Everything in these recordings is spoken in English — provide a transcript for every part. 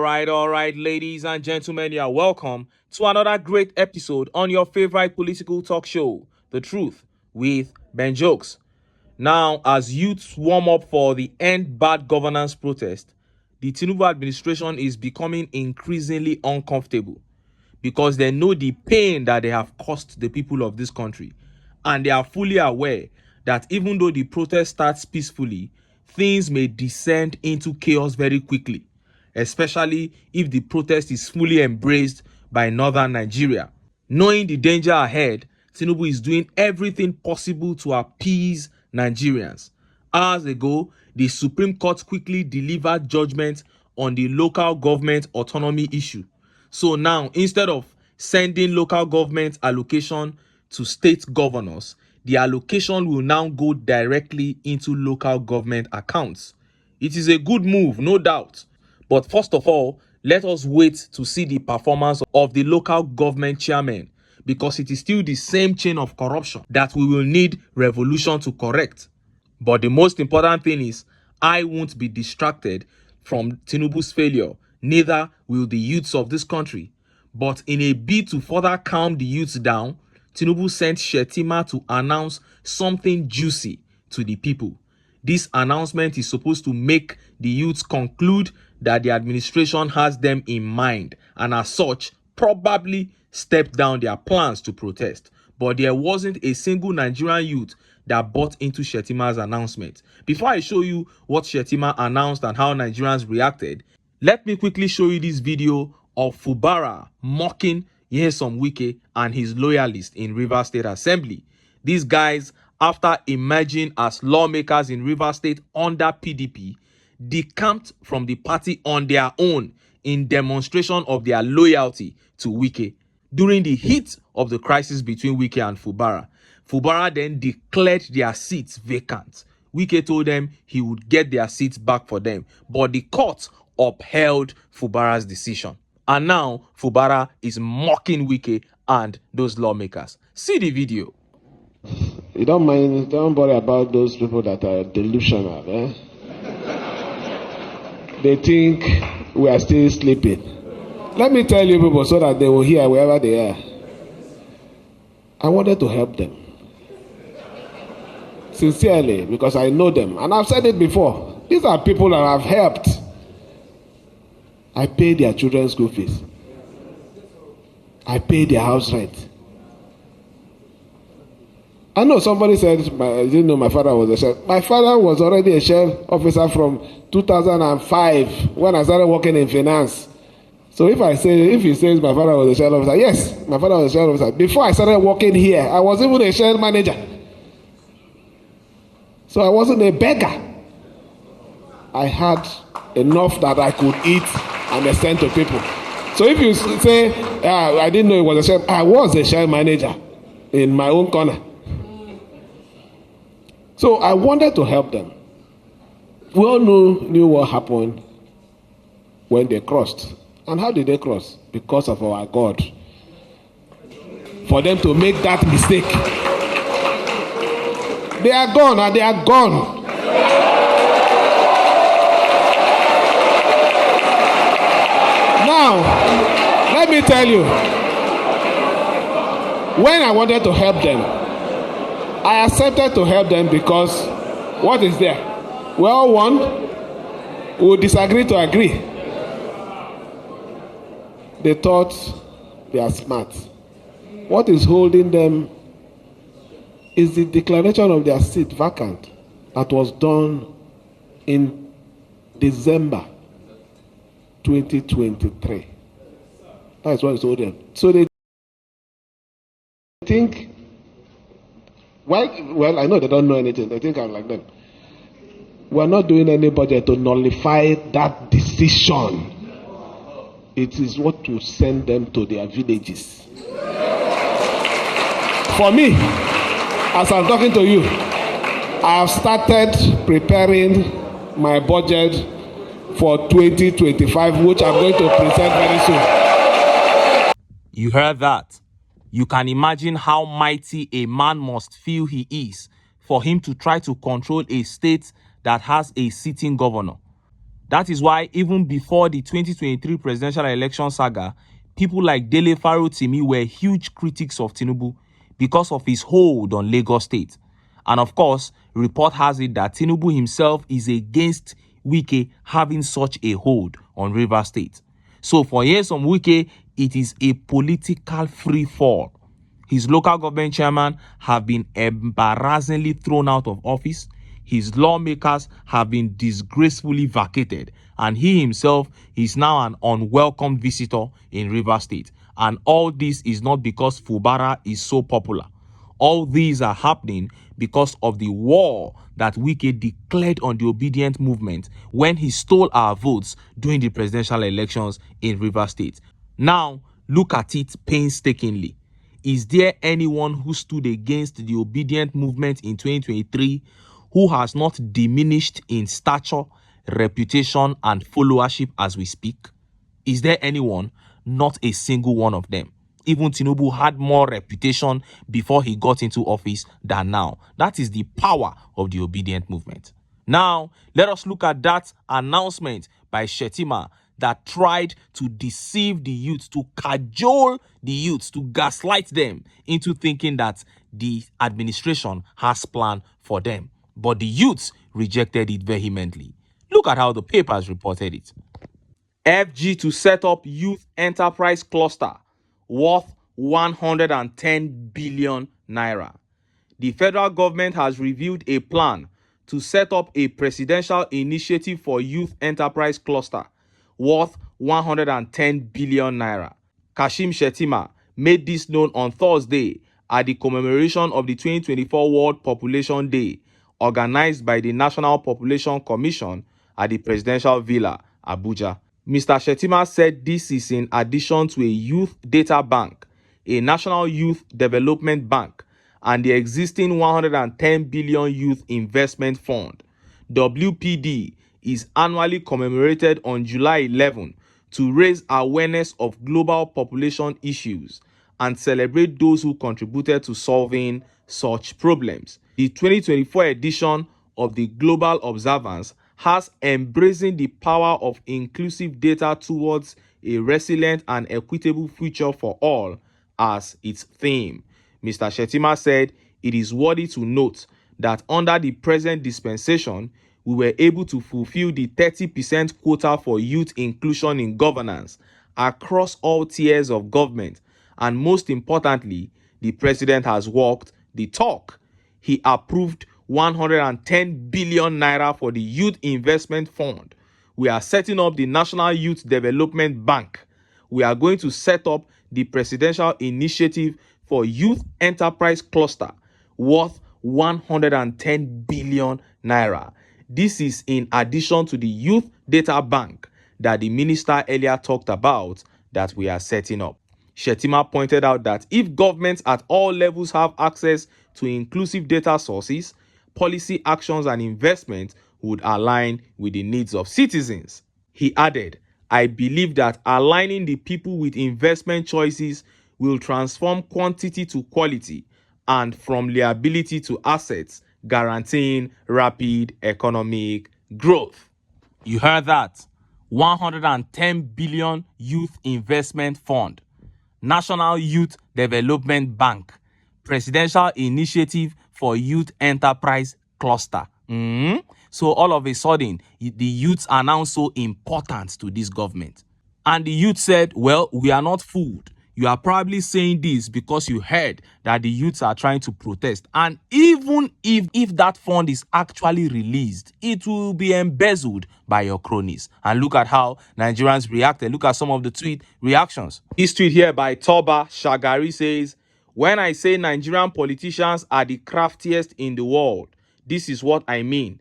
All right, ladies and gentlemen, you are welcome to another great episode on your favorite political talk show, The Truth with Ben Jokes. Now, as youths warm up for the End Bad Governance protest, the Tinubu administration is becoming increasingly uncomfortable because they know the pain that they have caused the people of this country, and they are fully aware that even though the protest starts peacefully, things may descend into chaos very quickly, especially if the protest is fully embraced by northern Nigeria. Knowing the danger ahead, Tinubu is doing everything possible to appease Nigerians. Hours ago, the Supreme Court quickly delivered judgment on the local government autonomy issue. So now, instead of sending local government allocation to state governors, the allocation will now go directly into local government accounts. It is a good move, no doubt. But first of all, let us wait to see the performance of the local government chairman, because it is still the same chain of corruption that we will need revolution to correct. But the most important thing is, I won't be distracted from Tinubu's failure. Neither will the youths of this country. But in a bid to further calm the youths down, Tinubu sent Shetima to announce something juicy to the people. This announcement is supposed to make the youths conclude that the administration has them in mind, and as such, probably step down their plans to protest. But there wasn't a single Nigerian youth that bought into Shetima's announcement. Before I show you what Shetima announced and how Nigerians reacted, let me quickly show you this video of FUBARA mocking WIKE and his loyalists in Rivers State Assembly. These guys, after emerging as lawmakers in Rivers State under PDP, decamped from the party on their own in demonstration of their loyalty to WIKE. During the heat of the crisis between WIKE and FUBARA, FUBARA then declared their seats vacant. WIKE told them he would get their seats back for them, but the court upheld FUBARA's decision. And now FUBARA is mocking WIKE and those lawmakers. See the video. You don't worry about those people that are delusional. They think we are still sleeping. Let me tell you people so that they will hear wherever they are. I wanted to help them. Sincerely, because I know them. And I've said it before. These are people that I've helped. I pay their children's school fees. I pay their house rent. I know somebody said, I didn't know my father was a sheriff. My father was already a sheriff officer from 2005 when I started working in finance. So if he says my father was a sheriff officer, yes, my father was a sheriff officer. Before I started working here, I was even a sheriff manager. So I wasn't a beggar. I had enough that I could eat and extend to people. So if you say, I didn't know he was a sheriff, I was a sheriff manager in my own corner. So I wanted to help them. We all knew what happened when they crossed. And how did they cross? Because of our God. For them to make that mistake. They are gone and they are gone. Now, let me tell you. When I wanted to help them, I accepted to help them because what is there? We all one will disagree to agree. They thought they are smart. What is holding them is the declaration of their seat vacant that was done in December 2023. That's what is holding them. So they think, well, I know they don't know anything. They think I'm like them. We're not doing any budget to nullify that decision. It is what will send them to their villages. For me, as I'm talking to you, I have started preparing my budget for 2025, which I'm going to present very soon. You heard that? You can imagine how mighty a man must feel he is for him to try to control a state that has a sitting governor. That is why even before the 2023 presidential election saga, people like Dele Farotimi were huge critics of Tinubu because of his hold on Lagos State. And of course, report has it that Tinubu himself is against WIKE having such a hold on Rivers State. So for years on WIKE, it is a political free fall. His local government chairman have been embarrassingly thrown out of office. His lawmakers have been disgracefully vacated, and he himself is now an unwelcome visitor in Rivers State. And all this is not because FUBARA is so popular. All these are happening because of the war that WIKE declared on the obedient movement when he stole our votes during the presidential elections in Rivers State. Now, look at it painstakingly. Is there anyone who stood against the obedient movement in 2023 who has not diminished in stature, reputation, and followership as we speak? Is there anyone? Not a single one of them. Even Tinubu had more reputation before he got into office than now. That is the power of the obedient movement. Now, let us look at that announcement by Shettima that tried to deceive the youth, to cajole the youth, to gaslight them into thinking that the administration has plan for them. But the youth rejected it vehemently. Look at how the papers reported it. FG to set up youth enterprise cluster worth 110 billion naira. The federal government has revealed a plan to set up a presidential initiative for youth enterprise cluster worth 110 billion naira. Kashim Shettima made this known on Thursday at the commemoration of the 2024 World Population Day organized by the National Population Commission at the Presidential Villa, Abuja. Mr. Shettima said this is in addition to a youth data bank, a national youth development bank, and the existing 110 billion youth investment fund. WPD is annually commemorated on July 11 to raise awareness of global population issues and celebrate those who contributed to solving such problems. The 2024 edition of the Global Observance has embracing the power of inclusive data towards a resilient and equitable future for all as its theme. Mr. Shettima said it is worthy to note that under the present dispensation, we were able to fulfill the 30% quota for youth inclusion in governance across all tiers of government. And most importantly, the president has walked the talk. He approved 110 billion naira for the Youth Investment Fund. We are setting up the National Youth Development Bank. We are going to set up the Presidential Initiative for Youth Enterprise Cluster worth 110 billion naira. This is in addition to the Youth Data Bank that the minister earlier talked about that we are setting up. Shettima pointed out that if governments at all levels have access to inclusive data sources, policy actions and investments would align with the needs of citizens. He added, I believe that aligning the people with investment choices will transform quantity to quality and from liability to assets, guaranteeing rapid economic growth. You heard that. 110 billion Youth Investment Fund, National Youth Development Bank, Presidential Initiative for Youth Enterprise Cluster. So all of a sudden, the youths are now so important to this government. And the youth said, well, we are not fooled. You are probably saying this because you heard that the youths are trying to protest. And even if that fund is actually released, it will be embezzled by your cronies. And look at how Nigerians reacted. Look at some of the tweet reactions. This tweet here by Toba Shagari says, when I say Nigerian politicians are the craftiest in the world, this is what I mean.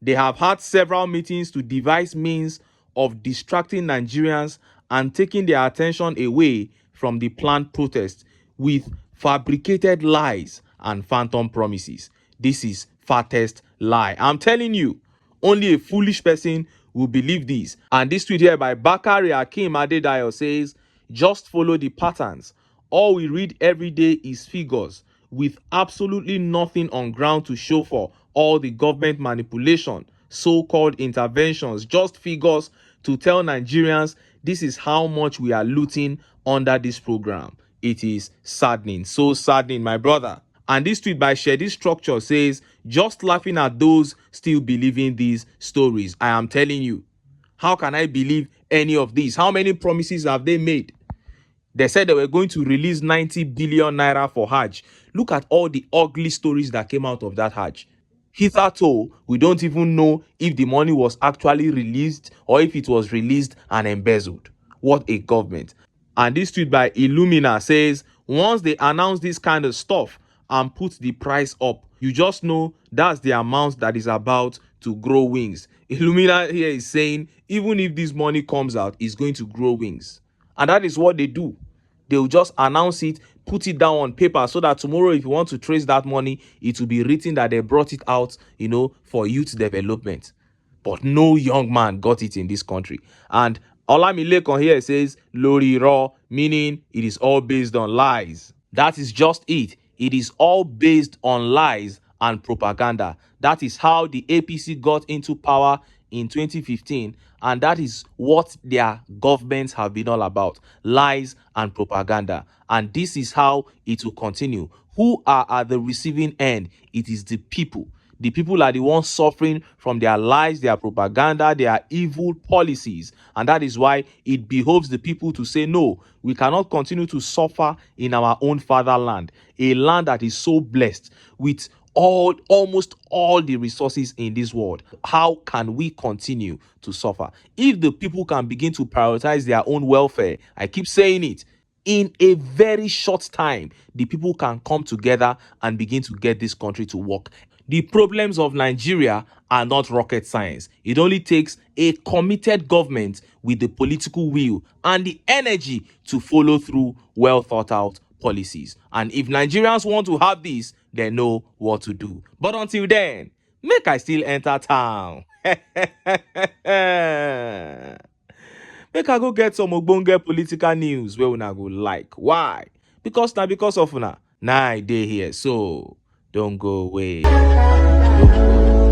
They have had several meetings to devise means of distracting Nigerians and taking their attention away from the planned protest with fabricated lies and phantom promises. This is fattest lie. I'm telling you, only a foolish person will believe this. And this tweet here by Bakari Akim Adedayo says, just follow the patterns. All we read every day is figures with absolutely nothing on ground to show for all the government manipulation. so-called interventions, just figures to tell Nigerians this is how much we are looting under this program. It is saddening, so saddening, my brother. And this tweet by Shady Structure says, just laughing at those still believing these stories. I am telling you, how can I believe any of these? How many promises have they made? They said they were going to release 90 billion naira for Hajj. Look at all the ugly stories that came out of that Hajj. Hitherto, we don't even know if the money was actually released or if it was released and embezzled. What a government. And this tweet by Illumina says, once they announce this kind of stuff and put the price up, you just know that's the amount that is about to grow wings. Illumina here is saying, even if this money comes out, it's going to grow wings. And that is what they do. They'll just announce it, put it down on paper so that tomorrow, if you want to trace that money, it will be written that they brought it out, for youth development. But no young man got it in this country. And Olamilekon here says, Lori Raw, meaning it is all based on lies. That is just it. It is all based on lies and propaganda. That is how the APC got into power in 2015, and that is what their governments have been all about: lies and propaganda. And this is how it will continue. Who are at the receiving end? It is the people. The people are the ones suffering from their lies, their propaganda, their evil policies. And that is why it behoves the people to say, no, we cannot continue to suffer in our own fatherland, a land that is so blessed with almost all the resources in this world. How can we continue to suffer? If the people can begin to prioritize their own welfare, I keep saying it, in a very short time, the people can come together and begin to get this country to work. The problems of Nigeria are not rocket science. It only takes a committed government with the political will and the energy to follow through well thought out policies. And if Nigerians want to have this, they know what to do. But until then, make I still enter town. Make I go get some ogbonge political news where una go like. Why? Because of una. Nah, I dey here, so don't go away. Don't go.